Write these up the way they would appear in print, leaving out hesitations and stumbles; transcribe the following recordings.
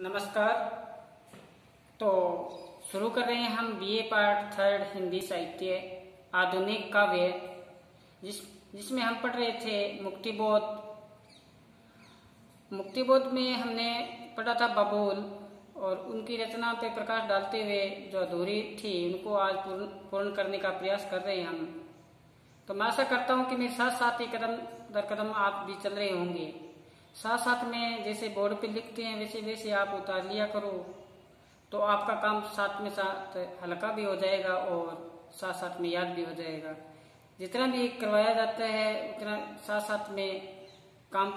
नमस्कार। तो शुरू कर रहे हैं हम बीए पार्ट थर्ड हिंदी साहित्य आधुनिक काव्य, जिसमें हम पढ़ रहे थे मुक्तिबोध। मुक्तिबोध में हमने पढ़ा था बबूल और उनकी रचना पे प्रकाश डालते हुए जो अधूरी थी उनको आज पूर्ण करने का प्रयास कर रहे हैं हम। तो मैं आशा करता हूँ कि मेरे साथ साथ ही कदम दर कदम आप भी चल रहे होंगे। साथ साथ में जैसे बोर्ड पे लिखते हैं वैसे वैसे आप उतार लिया करो, तो आपका काम साथ में साथ हल्का भी हो जाएगा और साथ साथ में याद भी हो जाएगा। जितना भी करवाया जाता है उतना साथ साथ में काम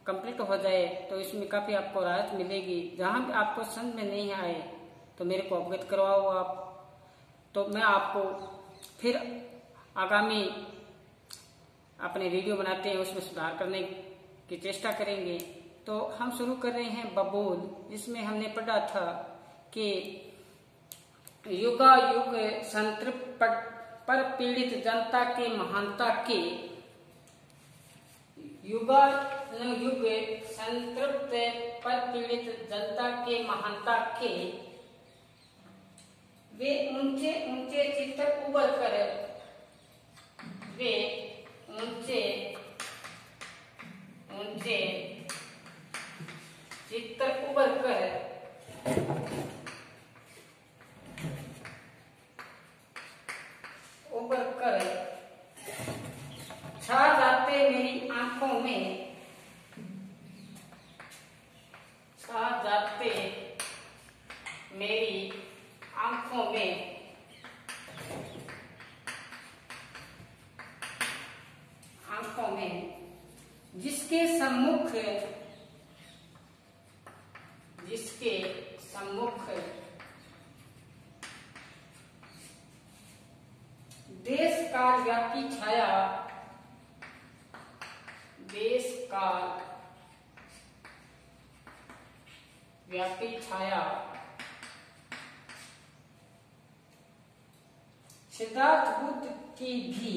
कंप्लीट हो जाए तो इसमें काफ़ी आपको राहत मिलेगी। जहाँ भी आपको समझ में नहीं आए तो मेरे को अवगत करवाओ आप, तो मैं आपको फिर आगामी अपने वीडियो बनाते हैं उसमें सुधार करने की चेष्टा करेंगे। तो हम शुरू कर रहे हैं बबूल, जिसमें हमने पढ़ा था कि युगायुग संतृप्त पर पीड़ित जनता के महानता के युग संतृप्त पर पीड़ित जनता के महानता के वे ऊंचे ऊंचे चित्र उभर कर चित्र उभर कर छा जाते मेरी आंखों में, छा जाते मेरी आंखों में, जिसके सम्मुख देश काल व्यापी छाया, देश काल व्यापी छाया, सिद्धार्थ बुद्ध की भी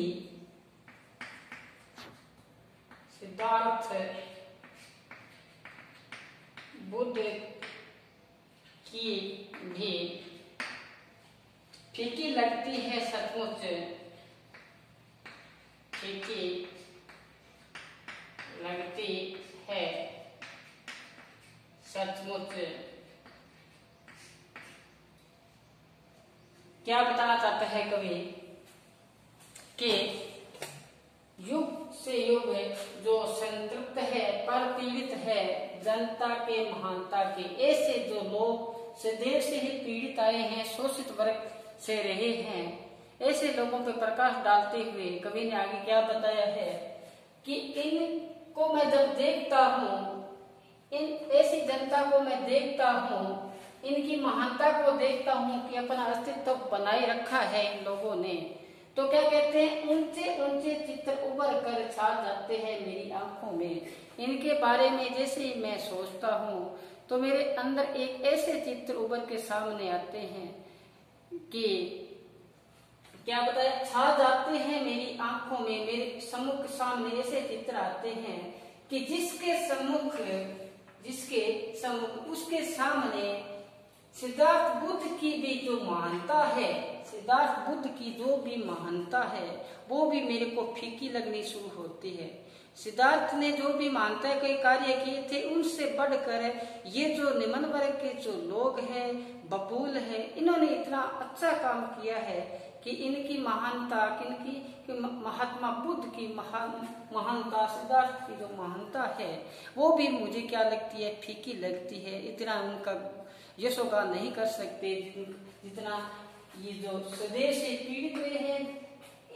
फीकी लगती है सचमुच, फीकी लगती है सचमुच। क्या बताना चाहता है कवि कि युग से युग जो संतृप्त है पर पीड़ित है जनता के महानता के, ऐसे जो लोग सदैव से ही पीड़ित आए हैं, शोषित वर्ग से रहे हैं, ऐसे लोगों पर प्रकाश डालते हुए कवि ने आगे क्या बताया है कि इनको मैं जब देखता हूँ, इन ऐसी जनता को मैं देखता हूँ, इनकी महानता को देखता हूँ कि अपना अस्तित्व बनाए रखा है इन लोगों ने, तो क्या कहते हैं, ऊंचे ऊंचे चित्र उभर कर छा जाते हैं मेरी आंखों में। इनके बारे में जैसे ही मैं सोचता हूँ तो मेरे अंदर एक ऐसे चित्र उभर के सामने आते हैं कि क्या बताया, छा जाते हैं मेरी आंखों में, मेरे सम्मुख सामने ऐसे चित्र आते हैं कि जिसके सम्मुख उसके सामने सिद्धार्थ बुद्ध की भी जो महानता है, सिद्धार्थ बुद्ध की जो भी महानता है वो भी मेरे को फीकी लगनी शुरू होती है। सिद्धार्थ ने जो भी महानता के कार्य किए थे उनसे बढ़कर ये जो निम्न वर्ग के जो लोग हैं, बबूल है, इन्होंने इतना अच्छा काम किया है कि इनकी महानता, कि महात्मा बुद्ध की महानता, सिद्धार्थ की जो महानता है वो भी मुझे क्या लगती है, फीकी लगती है। इतना उनका यशोगान नहीं कर सकते जितना ये जो सदैव से पीड़ित हुए हैं,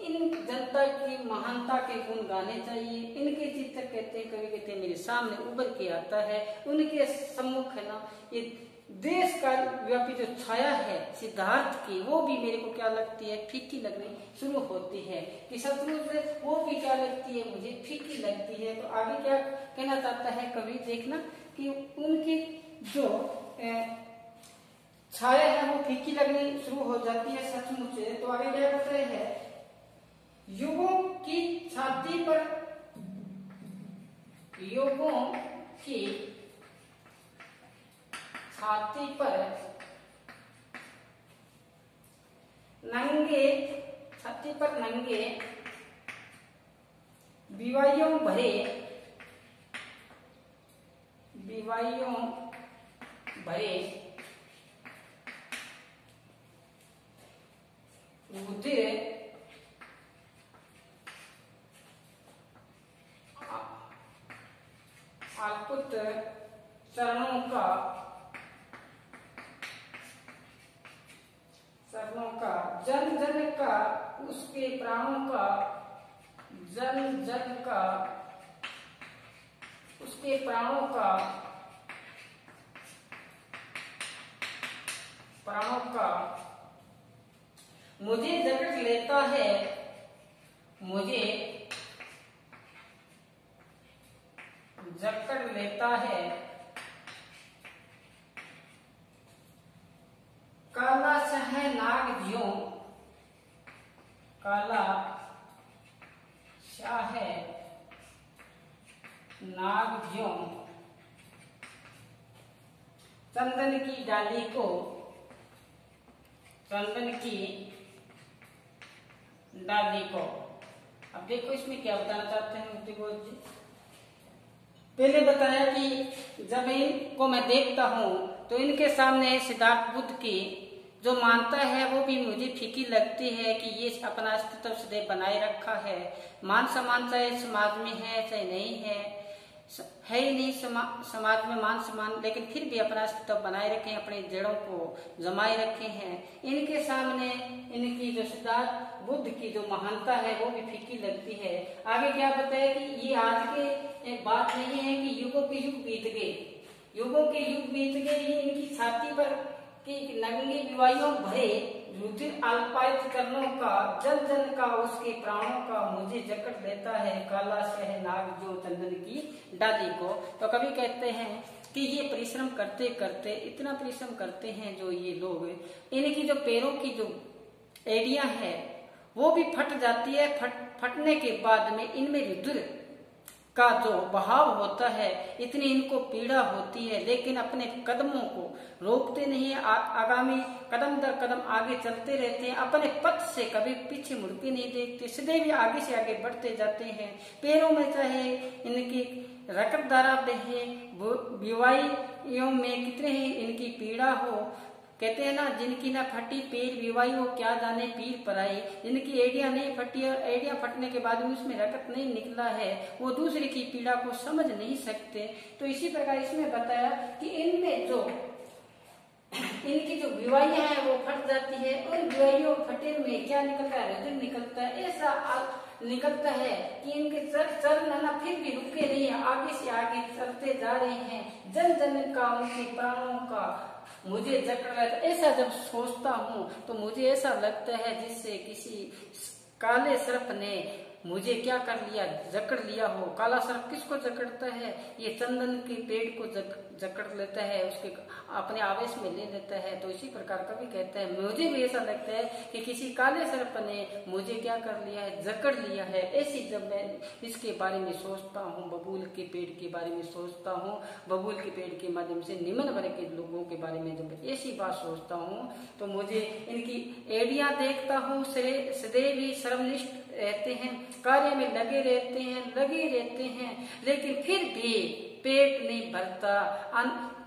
इन जनता की महानता के गुण गाने चाहिए। इनके चित्र कहते हैं, कवि कहते हैं, मेरे सामने उभर के आता है। उनके सम्मुख है ना ये देश का व्यापी जो छाया है सिद्धार्थ की, वो भी मेरे को क्या लगती है, फीकी लगनी शुरू होती है। कि शत्रु से वो भी क्या लगती है, मुझे फीकी लगती है। तो आगे क्या कहना चाहता है कवि, देखना कि उनकी जो छाया है वो फीकी लगनी शुरू हो जाती है सचमुच। तो आगे क्या बता रहे हैं, युगों की छाती पर, युगों की छाती पर नंगे, छाती पर नंगे विवाइयों भरे, विवाइयों भरे रुधिर अल्पुत चरणों का जन जन का उसके प्राणों का, जन जन का उसके प्राणों का मुझे जकड़ लेता है, मुझे जकड़ लेता है। काला शहनाग ज्यों, काला शहनाग ज्यों चंदन की डाली को, चंदन की डाली को। अब देखो इसमें क्या बताना चाहते हैं मुक्ति बोध जी। पहले बताया कि जब इनको मैं देखता हूँ तो इनके सामने सिद्धार्थ बुद्ध की जो मानता है वो भी मुझे फीकी लगती है कि ये अपना अस्तित्व सदैव बनाए रखा है। मान सम्मान चाहे समाज में है चाहे नहीं है ही नहीं, समाज में मान सम्मान, लेकिन फिर भी अपना अस्तित्व बनाए रखे हैं, अपनी जड़ों को जमाए रखे हैं। इनके सामने इनकी जो सिद्धार्थ बुद्ध की जो महानता है वो भी फीकी लगती है। आगे क्या बताया कि ये आज के बात नहीं है कि युगों के युग बीत गए, युगों के युग बीत गए। ये इनकी छाती पर की नंगी विवाइयों भरे रुधिर अल्पायित चरणों का, जन जन का उसके प्राणों का मुझे जकड़ लेता है। काला शहनाग जो चंदन की डाली को। तो कवि कहते हैं कि ये परिश्रम करते करते इतना परिश्रम करते हैं जो ये लोग, इनकी जो पैरों की जो एड़ियां है वो भी फट जाती है। फटने के बाद में इनमें रुधिर का जो बहाव होता है, इतनी इनको पीड़ा होती है, लेकिन अपने कदमों को रोकते नहीं, आगामी कदम दर कदम आगे चलते रहते हैं। अपने पथ से कभी पीछे मुड़ के नहीं देखते, सदैव आगे से आगे बढ़ते जाते हैं। पैरों में चाहे इनकी रकत धारा बहे, विवाहियों में कितने ही इनकी पीड़ा हो। कहते हैं ना, जिनकी ना फटी पैर विवाही हो क्या जाने पीर पराई। जिनकी एड़ियां नहीं फटी और एड़ियां फटने के बाद भी उसमें रकत नहीं निकला है, वो दूसरे की पीड़ा को समझ नहीं सकते। तो इसी प्रकार इसमें बताया कि इनमें जो इनकी जो विवाहियां हैं वो फट जाती है, और विवाहियों फटे में क्या निकलता है, रुधिर निकलता है। ऐसा निकलता है कि इनके चरण ना फिर भी रुके नहीं, आगे से आगे चलते जा रहे हैं। जन जन का उनके प्राणों का मुझे जकड़ लेता। ऐसा जब सोचता हूँ तो मुझे ऐसा लगता है जिससे किसी काले सर्प ने मुझे क्या कर लिया, जकड़ लिया हो। काला सर्प किसको जकड़ता है? ये चंदन के पेड़ को जकड़ लेता है, उसके अपने आवेश में ले लेता है। तो इसी प्रकार कवि कहता है मुझे भी ऐसा लगता है कि किसी काले सर्प ने मुझे क्या कर लिया है, जकड़ लिया है। ऐसी जब मैं इसके बारे में सोचता हूँ, बबूल के पेड़ के बारे में सोचता हूँ, बबूल के पेड़ के माध्यम से निम्न वर्ग के लोगों के बारे में जब ऐसी बात सोचता हूँ तो मुझे इनकी एड़ियां देखता हूँ, सदैव ही सर्वनिष्ठ रहते हैं, कार्य में लगे रहते हैं, लेकिन फिर भी पेट नहीं भरता,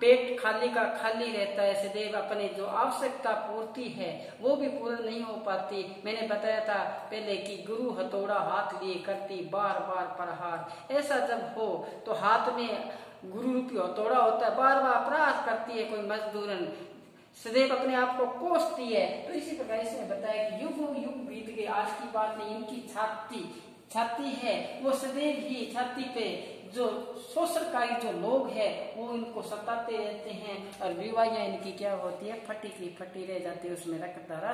पेट खाली का खाली रहता है। सदैव अपने जो आवश्यकता पूर्ति है वो भी पूर्ण नहीं हो पाती। मैंने बताया था पहले कि गुरु हथौड़ा हाथ लिए करती बार बार प्रहार। ऐसा जब हो तो हाथ में गुरु रूपी हथौड़ा होता है, बार बार प्रहार करती है कोई मजदूरन, सदैव अपने आप को कोसती है। तो इसी प्रकार इसने बताया कि युग युग बीत गए, आज की बात नहीं। इनकी छाती है वो सदैव ही छाती पे जो शोषणकारी जो लोग हैं वो इनको सताते रहते हैं, और विवाहियां इनकी क्या होती है, फटी की फटी रह जाती है, उसमें रक्त धारा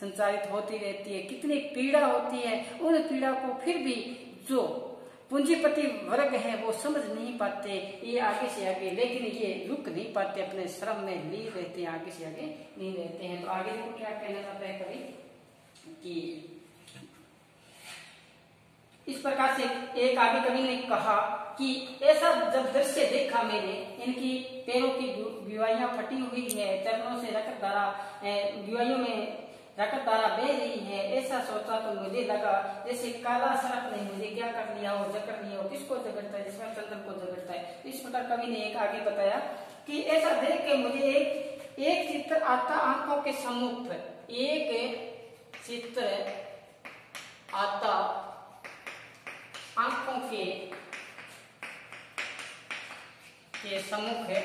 संचारित होती रहती है। कितनी पीड़ा होती है, उन पीड़ा को फिर भी जो पूंजीपति वर्ग है वो समझ नहीं पाते, ये आगे से आगे, लेकिन ये रुक नहीं पाते, अपने श्रम में लीन रहते हैं, आगे से आगे नहीं रहते हैं। तो आगे देखो क्या कहना चाहता है कवि कि इस प्रकार से एक आगे कवि ने कहा कि ऐसा जब दृश्य देखा मैंने, इनकी पैरों की विवाहियां फटी हुई है, चरणों से रक्त धारा विवाहियों में रक्त धारा बह रही है, ऐसा सोचा तो मुझे लगा जैसे काला सर्प ने मुझे क्या कर लिया हो, जकड़ लिया हो। किसको जकड़ता है? जिसमें चंदन को जकड़ता है। इस प्रकार कवि ने एक आगे बताया कि ऐसा देख के मुझे एक चित्र आता आंखों के सम्मुख, एक चित्र आता आंखों के सम्मुख है।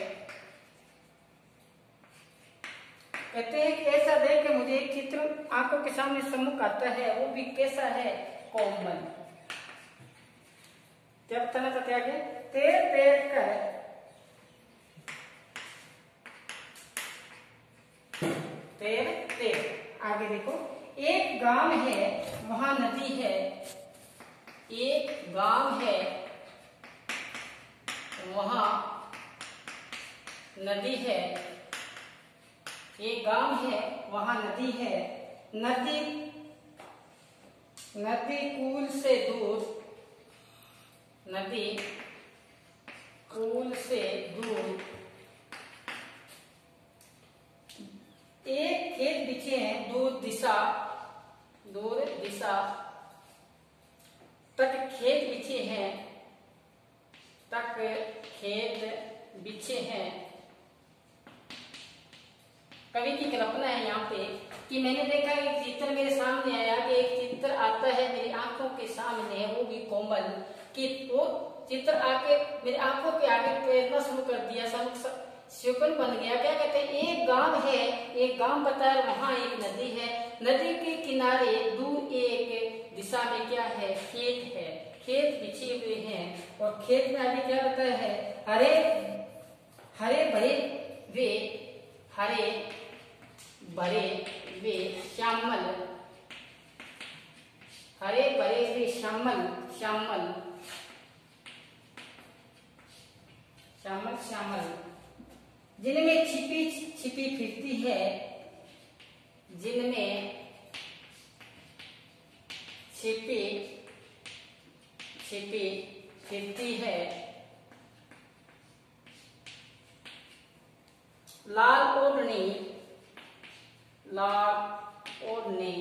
कहते हैं कि ऐसा देख के मुझे एक चित्र आंखों के सामने सम्मुख आता है, वो भी कैसा है? कोमल। क्या बताना चाहते आगे? तेरे पैर कर तेर आगे देखो, एक गांव है वहां नदी है, एक गांव है वहां नदी है, एक गांव है वहां नदी है, नदी कूल से दूर, नदी कूल से दूर एक खेत बिछे हैं, दूर दिशा तक खेत बिछे हैं, तक खेत बिछे हैं। कवि की कल्पना है यहाँ पे कि मैंने देखा एक चित्र मेरे सामने आया, कि एक चित्र आता है मेरी आंखों के सामने, वो भी कोमल, कि वो चित्र आके मेरी आंखों के आगे तैरना शुरू कर दिया, शकुन बन गया। क्या कहते हैं? एक गांव है, एक गांव बताया, वहां एक नदी है, नदी के किनारे दूर एक दिशा में क्या है? खेत है, खेत बिछे हुए हैं, और खेत में आगे क्या बताया है? हरे भरे वे श्यामल, हरे भरे वे श्यामल जिनमें छिपी फिरती है, जिनमें छिपी फिरती है, लाल ओढ़नी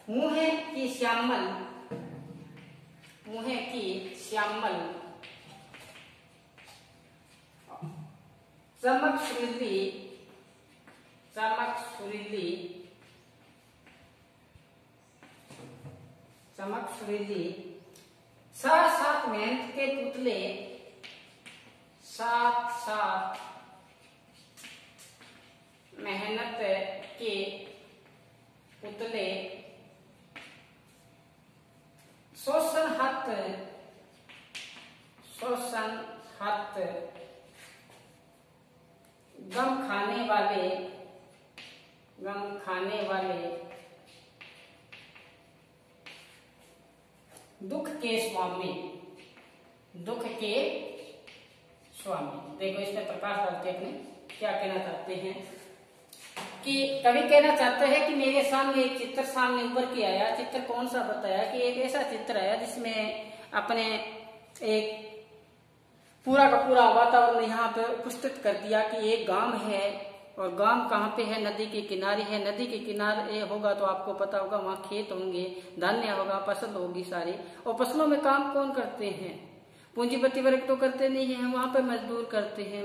मुँह की श्यामल, चमक सुरीली, साथ मेहनत के पुतले, साथ मेहनत के पुतले, शोषण हत गम खाने वाले दुख के स्वामी। देखो इसमें प्रकाश डालते अपने क्या कहना चाहते हैं, कि कवि कहना चाहते हैं कि मेरे सामने एक चित्र सामने उभर के आया। चित्र कौन सा बताया? कि एक ऐसा चित्र आया जिसमें अपने एक पूरा का पूरा वातावरण यहाँ पे उपस्थित कर दिया कि एक गांव है, और गांव कहाँ पे है? नदी के किनारे है। नदी के किनारे होगा तो आपको पता होगा वहाँ खेत होंगे, धान्य होगा, फसल होगी सारी। और फसलों में काम कौन करते हैं? पूंजीपति वर्ग तो करते नहीं है, वहां पर मजदूर करते हैं,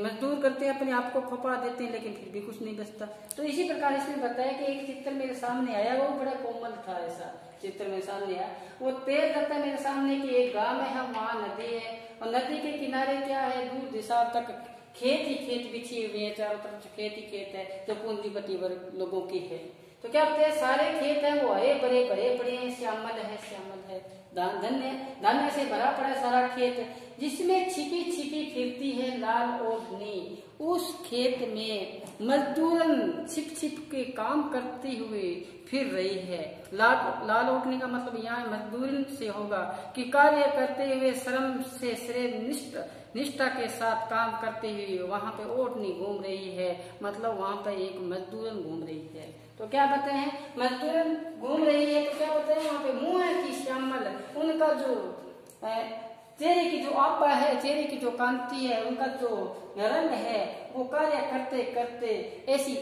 अपने आप को खपा देते हैं, लेकिन फिर भी कुछ नहीं बचता। तो इसी प्रकार इसमें बताया कि एक चित्र मेरे सामने आया, वो बड़ा कोमल था। ऐसा चित्र मेरे सामने आया, वो तेज रहता है मेरे सामने कि एक गांव है, वहां नदी है, और नदी के किनारे क्या है? दूर दिशा तक खेत ही खेत बिछे हुए हैं, चारों तरफ खेत ही खेत है, जो पूंजीपति वर्ग लोगों की है। तो क्या बोलते हैं? सारे खेत है वो हरे भरे पड़े हैं, श्यामल है, धान्य से भरा पड़ा सारा खेत, जिसमें छिपी फिरती है लाल ओढ़नी। उस खेत में मजदूरन छिप के काम करते हुए फिर रही है। लाल ओढ़नी का मतलब यहाँ मजदूरन से होगा कि कार्य करते हुए श्रम से श्रेय निष्ठा के साथ काम करते हुए वहां पे ओढ़नी घूम रही है, मतलब वहां पे एक मजदूरन घूम रही है। तो क्या बताए हैं? मजदूरन घूम रही है, तो क्या बताए? वहां पे मुँह की श्यामल, उनका जो चेहरे की जो आभा है, चेहरे की जो कांति है, उनका जो रंग है, वो कार्य करते करते ऐसी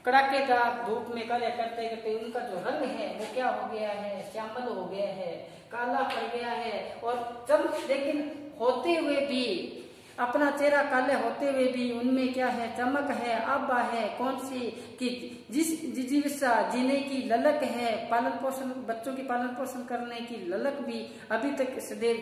कड़ाकेदार धूप में कार्य करते करते उनका जो रंग है वो क्या हो गया है, श्यामल हो गया है, काला पड़ गया है। और जब लेकिन होते हुए भी, अपना चेहरा काले होते हुए भी उनमें क्या है, चमक है, आभा है, कौन सी कि जिजीविषा जीने की ललक है, पालन पोषण, बच्चों की पालन पोषण करने की ललक भी अभी तक सदैव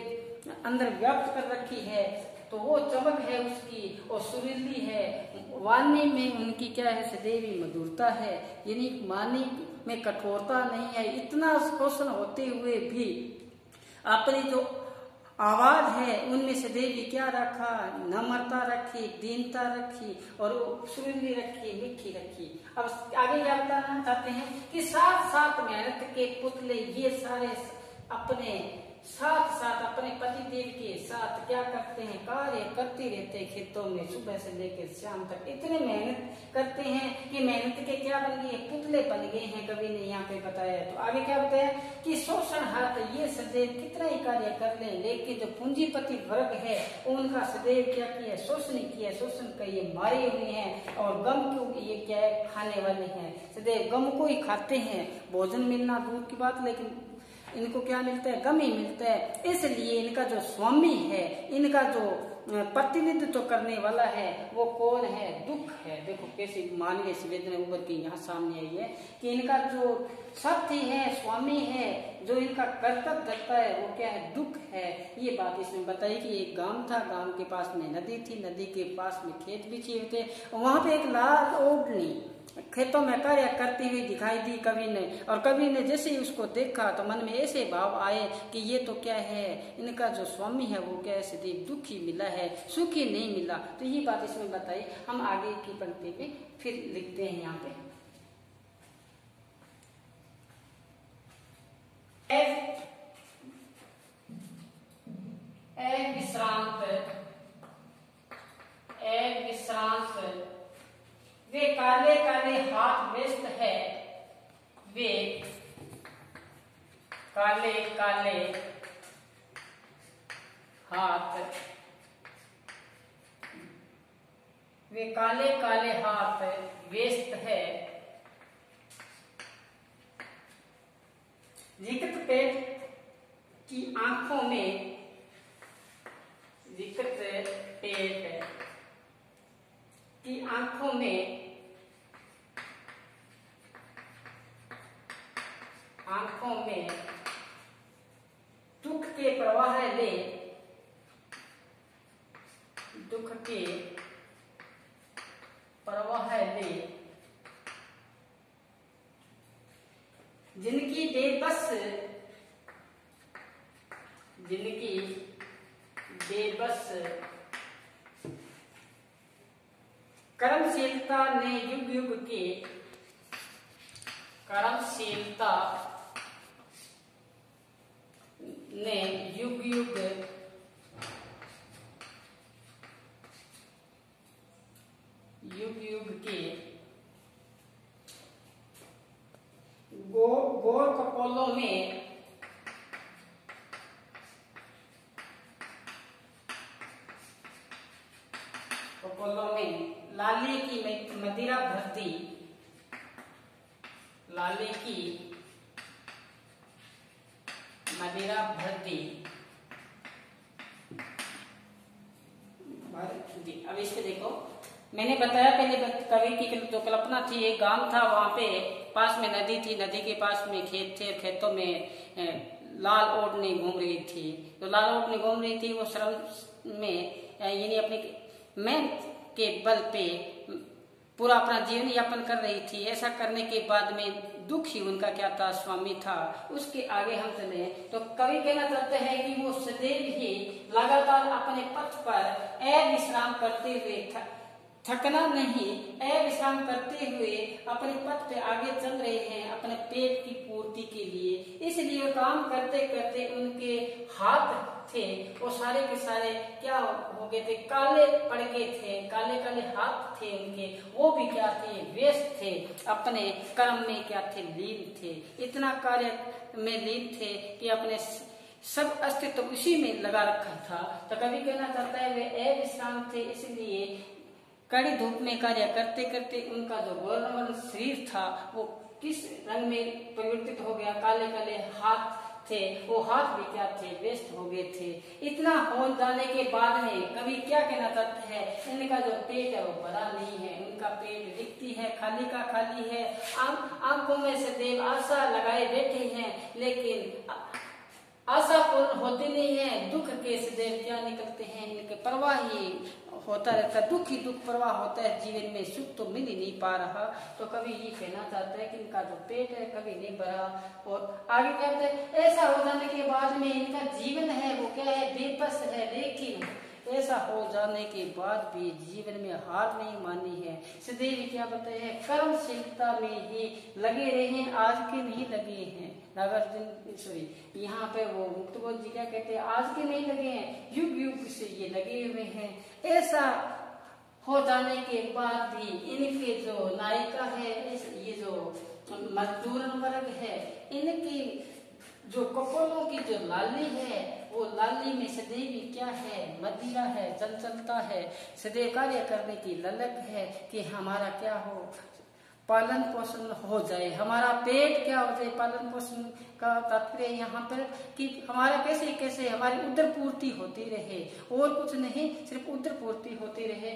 अंदर व्याप्त कर रखी है। तो वो चमक है उसकी, और सुरीली है, वाणी में उनकी क्या है, सदैवी मधुरता है, यानी वाणी में कठोरता नहीं है। इतना पोषण होते हुए भी अपनी जो आवाज है उनमें सदैवी क्या रखा, नम्रता रखी, दीनता रखी, और सुरीली रखी, मीठी रखी। अब आगे क्या बताना चाहते हैं कि साथ साथ मेहनत के पुतले ये सारे अपने साथ साथ अपने पतिदेव के साथ क्या करते हैं, कार्य करते रहते हैं खेतों में, सुबह से लेकर शाम तक इतने मेहनत करते हैं कि मेहनत के क्या बन गए, पुतले बन गए हैं। कवि ने यहाँ पे बताया। तो आगे क्या बताया कि शोषण हाथ ये सदैव कितना ही कार्य कर ले, लेकिन जो पूंजीपति वर्ग है उनका सदैव क्या किया, शोषण किया, शोषण का ये मारे हुए हैं, और गम को ये क्या है, खाने वाले हैं, सदैव गम को ही खाते हैं। भोजन मिलना दूर की बात, लेकिन इनको क्या मिलता है, गम ही मिलता है। इसलिए इनका जो स्वामी है, इनका जो प्रतिनिधित्व करने वाला है वो कौन है, दुख है। देखो कैसी मानवीय संवेदना उभर के यहाँ सामने आई है कि इनका जो साथी है, स्वामी है, जो इनका कर्तव्य करता है वो क्या है, दुख है। ये बात इसमें बताई कि एक गांव था, गांव के पास में नदी थी, नदी के पास में खेत बिछे हुए थे, वहां पे एक लाल ओढ़नी खेतों में कार्य करती हुई दिखाई दी कवि ने। और कवि ने जैसे ही उसको देखा तो मन में ऐसे भाव आए कि ये तो क्या है, इनका जो स्वामी है वो क्या है, सदैव दुखी मिला है, सुखी नहीं मिला। तो ये बात इसमें बताई। हम आगे की पंक्ति पे फिर लिखते हैं यहाँ पे, विश्रांत वे काले काले हाथ व्यस्त है, वे काले काले हाथ, वे काले काले हाथ व्यस्त है, जिकत पेट की आंखों में, जिकत पेट की आंखों में, आंखों में दुख के प्रवाह ले, दुख के प्रवाह ले, जिनकी बेबस, जिनकी बेबस कर्मशीलता ने युग युग के, कर्मशीलता ने युग युग के गोर कपोलों में, कपोलों में लाली की मदिरा भर दी, लाली की मदिरा भर दी। अब इस पे देखो, मैंने बताया पहले कवि की जो कल्पना थी, एक गांव था, वहां पे पास में नदी थी, नदी के पास में खेत थे, खेतों में लाल ओढ़नी घूम रही थी। तो लाल ओढ़नी घूम रही थी, वो श्रम में यानी अपनी मेहनत के बल पे पूरा अपना जीवन यापन कर रही थी। ऐसा करने के बाद में दुख ही उनका क्या था, स्वामी था। उसके आगे हम चले तो कवि कहना चाहते हैं कि वो सदैव ही लगातार अपने पथ पर विश्राम करते हुए, थकना नहीं, विश्राम करते हुए अपने पथ पे आगे चल रहे हैं अपने पेट की पूर्ति के लिए। इसलिए काम करते करते उनके हाथ थे वो सारे के सारे क्या हो गए थे, काले पड़ गए थे, काले काले हाथ थे उनके, वो भी क्या थे, व्यस्त थे, अपने कर्म में क्या थे, लीन थे, इतना कार्य में लीन थे कि अपने सब अस्तित्व उसी में लगा रखा था। तो कवि कहना चाहता है वे अविश्राम थे, इसलिए कड़ी धूप में कार्य करते करते उनका जो गौरवमय शरीर था वो किस रंग में परिवर्तित हो गया, काले काले हाथ थे, वो हाथ भी क्या थे, व्यस्त हो गए थे। इतना हो जाने के बाद में कवि क्या कहना चाहते हैं, इनका जो पेट है वो भरा नहीं है, उनका पेट रिक्ति है, खाली का खाली है। आंखों में सदैव आशा लगाए बैठे हैं, लेकिन आशा पूर्ण होती नहीं है। दुख के सदैव क्या निकलते हैं, इनके प्रवाह ही होता रहता है, दुख ही दुख प्रवाह होता है जीवन में, सुख तो मिल ही नहीं पा रहा। तो कवि ये कहना चाहता है कि इनका जो पेट है कभी नहीं भरा। और आगे कहते हैं ऐसा हो जाने के बाद में इनका जीवन है वो क्या है, बेबस है, लेकिन ऐसा हो जाने के बाद भी जीवन में हार नहीं मानी है। सदैव क्या बताया है, कर्मशीलता में ही लगे रहे, आज के नहीं लगे हैं। नागार्जुन सॉरी यहाँ पे वो मुक्तबोध जी क्या कहते हैं, आज के नहीं लगे हैं, युग युग से ये लगे हुए हैं। ऐसा हो जाने के बाद भी इनके जो नायिका है, ये जो मजदूर वर्ग है, इनकी जो कपोलों की जो लाली है, वो लाली में सदैव क्या है, मदिरा है, चंचलता है, सदैव कार्य करने की ललक है कि हमारा क्या हो, पालन पोषण हो जाए, हमारा पेट क्या हो जाए। पालन पोषण का तात्पर्य यहाँ पर कि हमारा कैसे कैसे हमारी उदर पूर्ति होती रहे, और कुछ नहीं, सिर्फ उदर पूर्ति होती रहे।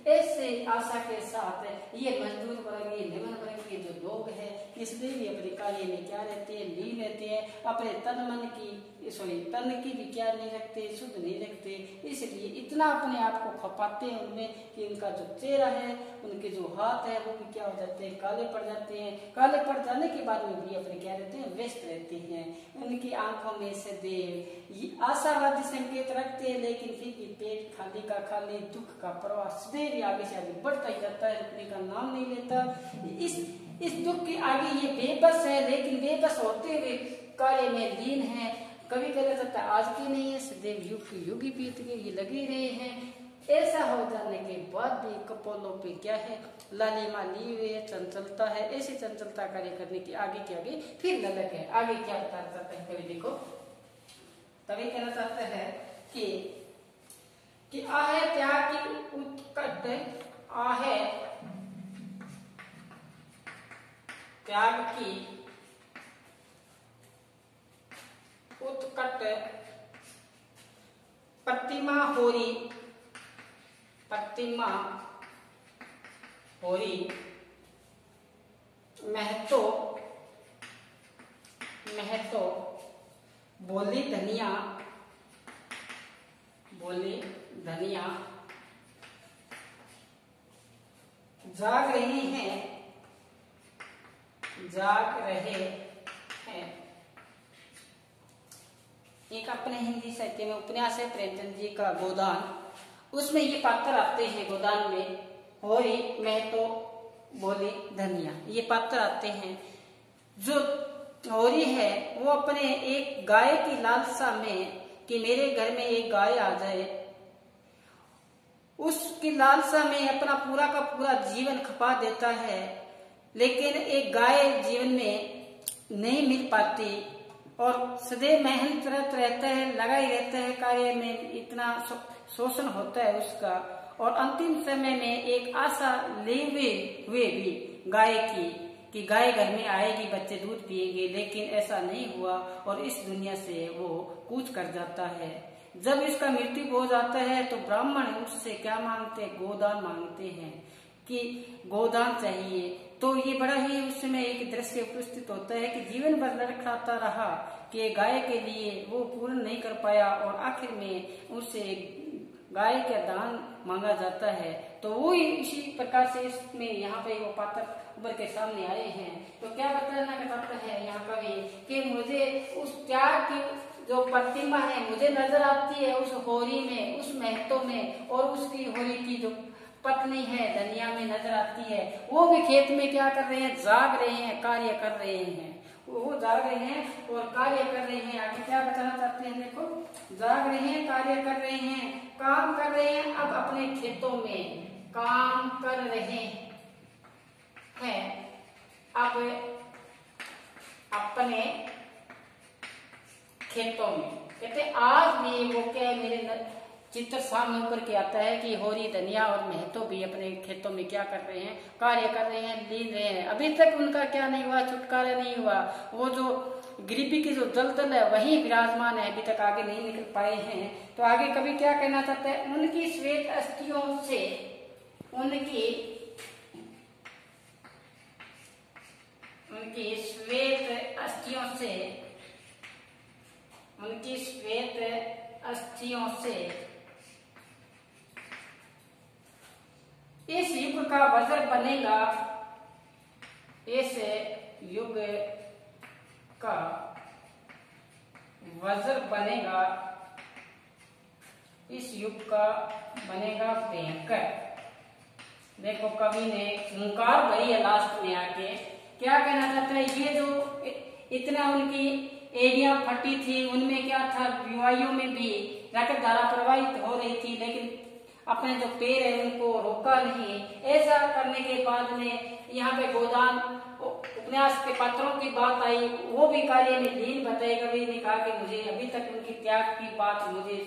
ऐसे आशा के साथ ये मजदूर वर्ग, ये निम्न वर्ग के जो लोग हैं, इसलिए भी अपने कार्य में क्या रहते हैं, लीन रहते हैं, अपने तन मन की तन की भी क्या नहीं रखते, शुद्ध नहीं रखते। इसलिए इतना अपने आप को खपाते हैं उनमें कि उनका जो चेहरा है, उनके जो हाथ है वो भी क्या हो जाते हैं, काले पड़ जाते हैं। काले पड़ जाने के बाद में भी अपने क्या रहते हैं, व्यस्त रहते हैं। उनकी आंखों में सदैव आशावादी संकेत रखते हैं, लेकिन फिर भी पेट खाली का खाली, दुख का प्रवाह सदैव आगे से आगे बढ़ता ही जाता है, रुकने का नाम नहीं लेता। इस दुख के आगे ये बेबस है, लेकिन बेबस होते हुए कार्य में लीन है। कभी कहना चाहता है आज की नहीं है, सदैव युग की युग ही बीत गए, ये लगे रहे हैं। ऐसा हो जाने के बाद भी कपोलों पे क्या है, लालिमा ली हुई है, चंचलता है। ऐसी चंचलता कार्य करने की आगे के आगे फिर ललक है। आगे क्या बता चाहते हैं कवि, देखो कवि कहना चाहते हैं कि आहे त्याग की उत्कट, आहे त्याग की उत्कट प्रतिमा होरी, प्रतिमा होरी महतो, महतो बोली धनिया, बोली धनिया जाग रहे हैं, जाग रहे हैं। एक अपने हिंदी साहित्य में उपन्यास है प्रेमचंद जी का गोदान, उसमें ये पात्र आते हैं। गोदान में होरी महतो बोली धनिया, ये पात्र आते हैं। जो होरी है वो अपने एक गाय की लालसा में कि मेरे घर में एक गाय आ जाए, उसकी लालसा में अपना पूरा का पूरा जीवन खपा देता है। लेकिन एक गाय जीवन में नहीं मिल पाती और सदैव मेहनत रहता है, लगा ही रहता है कार्य में, इतना शोषण होता है उसका। और अंतिम समय में एक आशा ले हुए भी गाय की कि गाय घर में आएगी, बच्चे दूध पिएंगे, लेकिन ऐसा नहीं हुआ और इस दुनिया से वो कूच कर जाता है। जब इसका मृत्यु हो जाता है तो ब्राह्मण उससे क्या मांगते हैं, गोदान मांगते हैं कि गोदान चाहिए। तो ये बड़ा ही उस समय एक दृश्य उपस्थित होता है कि जीवन भर लड़खड़ाता रहा कि गाय के लिए वो पूर्ण नहीं कर पाया और आखिर में उससे गाय का दान मांगा जाता है। तो वो इसी प्रकार से इसमें यहाँ पे वो पात्र उभर के सामने आए हैं। तो क्या बताना चाहता है यहाँ कवि कि मुझे उस त्याग की जो प्रतिमा है मुझे नजर आती है उस होरी में, उस महतो में, और उसकी होरी की जो पत्नी है धनिया में नजर आती है। वो भी खेत में क्या कर रहे हैं, जाग रहे हैं, कार्य कर रहे हैं। वो जाग रहे हैं और कार्य कर रहे हैं। आगे क्या बताना चाहते हैं, देखो जाग रहे हैं, कार्य कर रहे हैं, काम कर रहे हैं। अब अपने खेतों में काम कर रहे हैं, अब अपने खेतों में कहते आज भी वो क्या मेरे चित्र सामने ऊपर के आता है कि होरी धनिया और महतो भी अपने खेतों में क्या कर रहे हैं, कार्य कर रहे हैं, लीन रहे हैं। अभी तक उनका क्या नहीं हुआ, छुटकारा नहीं हुआ। वो जो गरीबी की जो दलदल है वही विराजमान है, अभी तक आगे नहीं निकल पाए हैं। तो आगे कभी क्या कहना चाहता है, उनकी श्वेत अस्थियों से, उनकी श्वेत अस्थियों से, उनकी श्वेत अस्थियों से इस युग का वज्र बनेगा, इस युग का वज्र बनेगा, इस युग का बनेगा भयंकर। देखो कवि ने हुंकार भरी है लास्ट में आके, क्या कहना चाहता है, ये जो इतना उनकी एड़ियां फटी थी, उनमें क्या था, विवाहियों में भी रक्त धारा प्रवाहित हो रही थी, लेकिन अपने जो पैर है उनको रोका नहीं। ऐसा करने के बाद में यहाँ पे गोदान उपन्यास के पात्रों की बात आई, वो भी कार्य में लीन बताए। कवि ने कहा कि मुझे अभी तक उनकी त्याग की बात मुझे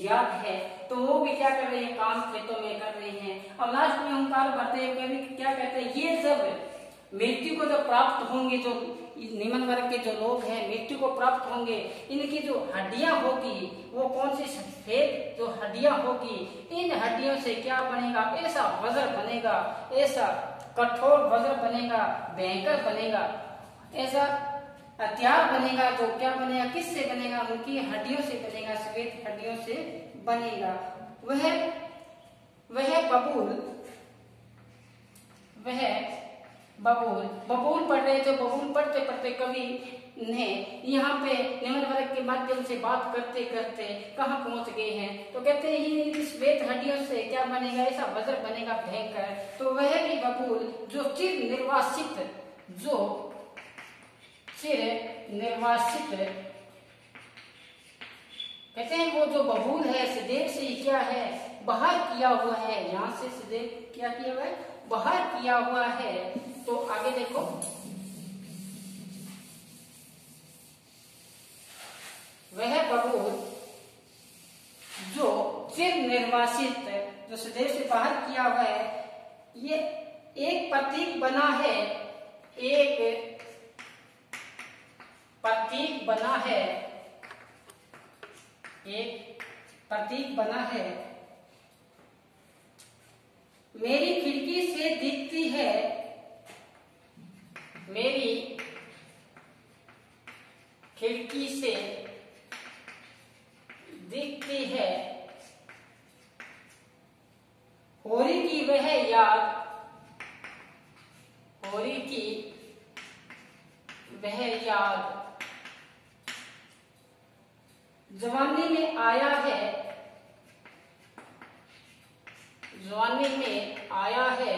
याद है। तो वो भी क्या कर रहे हैं, काम खेतों में कर रहे हैं। और लास्ट में हुंकार भरते हुए कवि क्या कहते हैं, ये सब मृत्यु को जो प्राप्त होंगे, जो निम्न वर्ग के जो लोग हैं मृत्यु को प्राप्त होंगे, इनकी जो हड्डियां होगी वो कौन सी सफेद जो हड्डियां होगी, इन हड्डियों से क्या बनेगा, ऐसा वज्र बनेगा, ऐसा कठोर वज्र बनेगा, भयंकर बनेगा, ऐसा हथियार बनेगा। जो क्या बनेगा, किससे बनेगा, उनकी हड्डियों से बनेगा, सफेद हड्डियों से बनेगा। वह बबूल पढ़ रहे, जो बबूल पढ़ते पढ़ते कवि ने यहाँ पे निम्न वर्ग के माध्यम से बात करते करते कहाँ पहुंच गए हैं। तो कहते हैं इनकी श्वेत हड्डियों से क्या बनेगा, ऐसा वज्र बनेगा भयंकर। तो वह भी बबूल जो चिर निर्वासित कहते हैं, वो जो बबूल है सदैव से क्या है, बाहर किया हुआ है, यहाँ से सदैव क्या किया हुआ है, बाहर किया हुआ है। तो आगे देखो, वह बबूल जो चिर निर्वासित, जो सदैव से बाहर किया हुआ है, ये एक प्रतीक बना है, एक प्रतीक बना है, एक प्रतीक बना है। मेरी खिड़की से दिखती है, मेरी खिड़की से दिखती है होरी की वह याद, होरी की वह याद। जवानी में आया है, जवानी में आया है,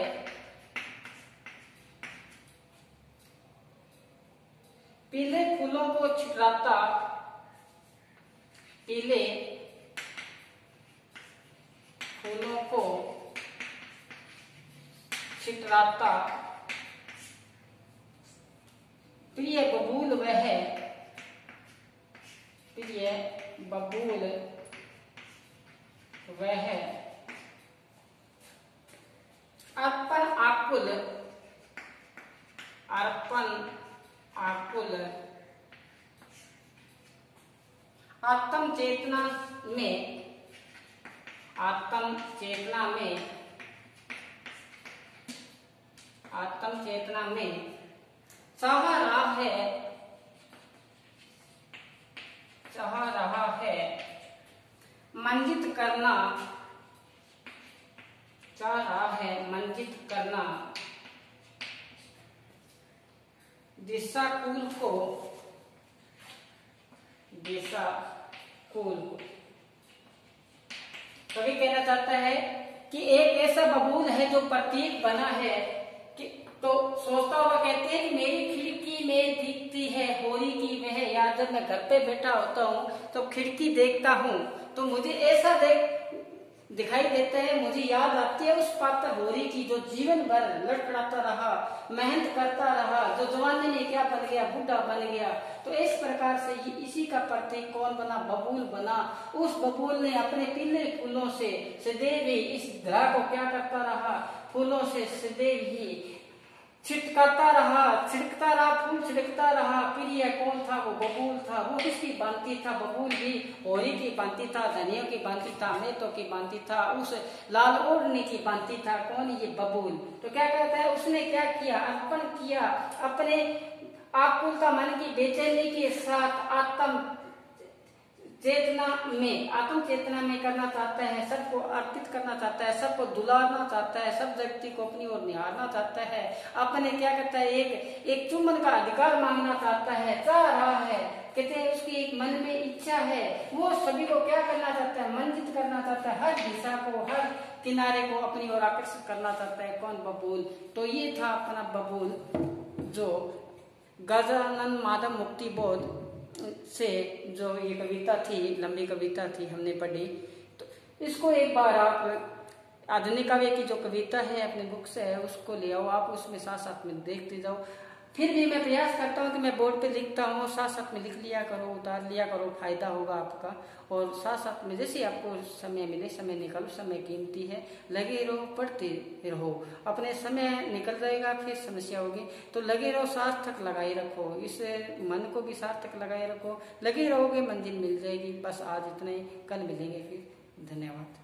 पीले फूलों को छितराता, पीले फूलों को छितराता प्रिय बबूल वह, प्रिय बबूल वह। अर्पण आकुल, अर्पण आकुल। आत्म चेतना में, आत्म चेतना में, आत्म चेतना में चाह रहा है, चाह रहा है मंजित करना, चाह रहा है मंजित करना दिशा कुल को, दिशा कुल को। कवि कहना चाहता है कि एक ऐसा बबूल है जो प्रतीक बना है कि, तो सोचता हुआ कहते हैं कि मेरी खिड़की में दिखती है होरी की वह याद। जब मैं घर पे बैठा होता हूँ तो खिड़की देखता हूँ तो मुझे ऐसा दिखाई देते हैं, मुझे याद आती है उस पात्र होरी की जो जीवन भर लड़खड़ाता रहा, मेहनत करता रहा, जो जवानी में क्या बन गया, बूढ़ा बन गया। तो इस प्रकार से इसी का प्रतीक कौन बना, बबूल बना। उस बबूल ने अपने पीले फूलों से सदैव ही इस धरा को क्या करता रहा, फूलों से सदैव ही छिटकाता रहा, छिड़कता रहा, फूल छिड़कता रहा। फिर यह कौन था, वो बबूल था। वो किसकी भांति था, बबूल भी होरी की भांति था, धनियों की भांति था, मेहतों की भांति था, उस लाल ओढ़नी की भांति था। कौन, ये बबूल। तो क्या कहता है, उसने क्या किया, अर्पण किया अपने आकुलता मन की बेचैनी के साथ आत्म चेतना में करना चाहता है, सबको अर्पित करना चाहता है, सबको दुलारना चाहता है, सब व्यक्ति को अपनी ओर निहारना चाहता है, अपने क्या कहता है एक चुम्बन का अधिकार मांगना चाहता है, चाह रहा है। कहते हैं उसकी एक मन में इच्छा है, वो सभी को क्या करना चाहता है, मंजित करना चाहता है, हर दिशा को, हर किनारे को अपनी ओर आकर्षित करना चाहता है। कौन, बबूल। तो ये था अपना बबूल, जो गजानन माधव मुक्तिबोध से जो ये कविता थी, लंबी कविता थी, हमने पढ़ी। तो इसको एक बार आप आधुनिक काव्य की जो कविता है अपने बुक से है उसको ले आओ, आप उसमें साथ साथ में देखते जाओ। फिर भी मैं प्रयास करता हूँ कि मैं बोर्ड पे लिखता हूँ, साथ साथ में लिख लिया करो, उतार लिया करो, फायदा होगा आपका। और साथ साथ में जैसे आपको समय मिले, समय निकालो, समय कीमती है, लगे रहो, पढ़ते रहो, अपने समय निकल जाएगा, फिर समस्या होगी। तो लगे रहो, सार्थक लगाए रखो, इस मन को भी सार्थक लगाए रखो, लगे रहोगे मंजिल मिल जाएगी। बस आज इतना ही, कल मिलेंगे फिर। धन्यवाद।